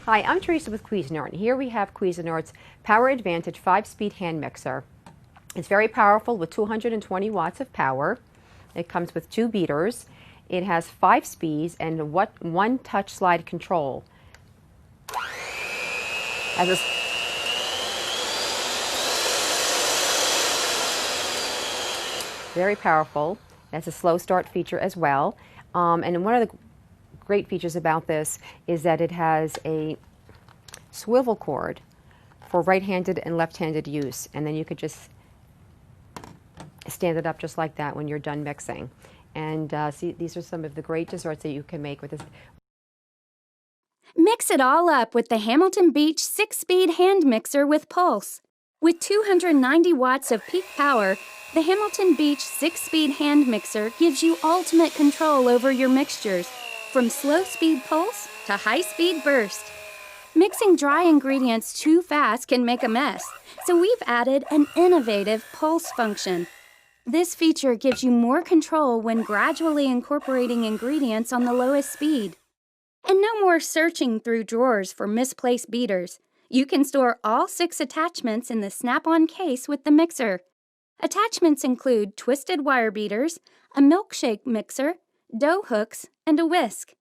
Hi, I'm Teresa with Cuisinart, and here we have Cuisinart's Power Advantage 5-speed hand mixer. It's very powerful with 220 watts of power. It comes with 2 beaters. It has 5 speeds and one touch slide control. Has a very powerful. It has a slow start feature as well. And one of the great features about this is that it has a swivel cord for right-handed and left-handed use, and then you could just stand it up just like that when you're done mixing. And see, these are some of the great desserts that you can make with this. Mix it all up with the Hamilton Beach 6-speed hand mixer with pulse. With 290 watts of peak power, the Hamilton Beach 6-speed hand mixer gives you ultimate control over your mixtures, from slow-speed pulse to high-speed burst. Mixing dry ingredients too fast can make a mess, so we've added an innovative pulse function. This feature gives you more control when gradually incorporating ingredients on the lowest speed. And no more searching through drawers for misplaced beaters. You can store all 6 attachments in the snap-on case with the mixer. Attachments include twisted wire beaters, a milkshake mixer, dough hooks, and a whisk.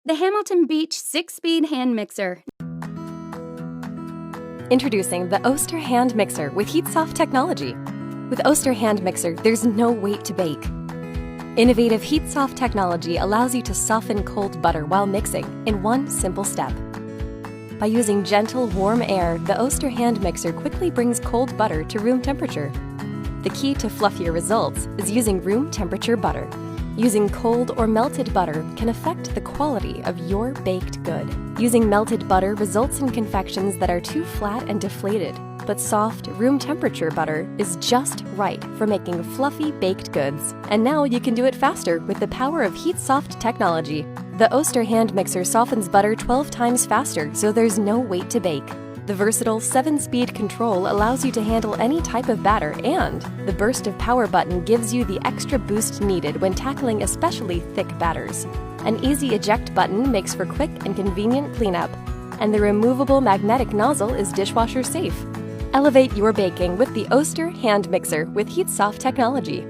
The Hamilton Beach 6-speed hand mixer. Introducing the Oster Hand Mixer with HeatSoft technology. With Oster Hand Mixer, there's no wait to bake. Innovative HeatSoft technology allows you to soften cold butter while mixing in one simple step. By using gentle, warm air, the Oster Hand Mixer quickly brings cold butter to room temperature. The key to fluffier results is using room temperature butter. Using cold or melted butter can affect the quality of your baked good. Using melted butter results in confections that are too flat and deflated, but soft, room temperature butter is just right for making fluffy baked goods. And now you can do it faster with the power of HeatSoft technology. The Oster Hand Mixer softens butter 12 times faster, so there's no wait to bake. The versatile 7-speed control allows you to handle any type of batter, and the burst of power button gives you the extra boost needed when tackling especially thick batters. An easy eject button makes for quick and convenient cleanup, and the removable magnetic nozzle is dishwasher safe. Elevate your baking with the Oster Hand Mixer with HeatSoft technology.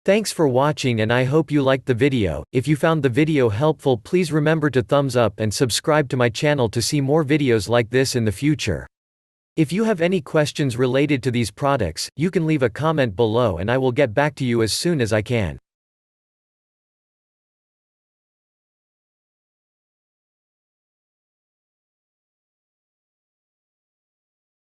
Thanks for watching and I hope you liked the video. If you found the video helpful, please remember to thumbs up and subscribe to my channel to see more videos like this in the future. If you have any questions related to these products, you can leave a comment below and I will get back to you as soon as I can.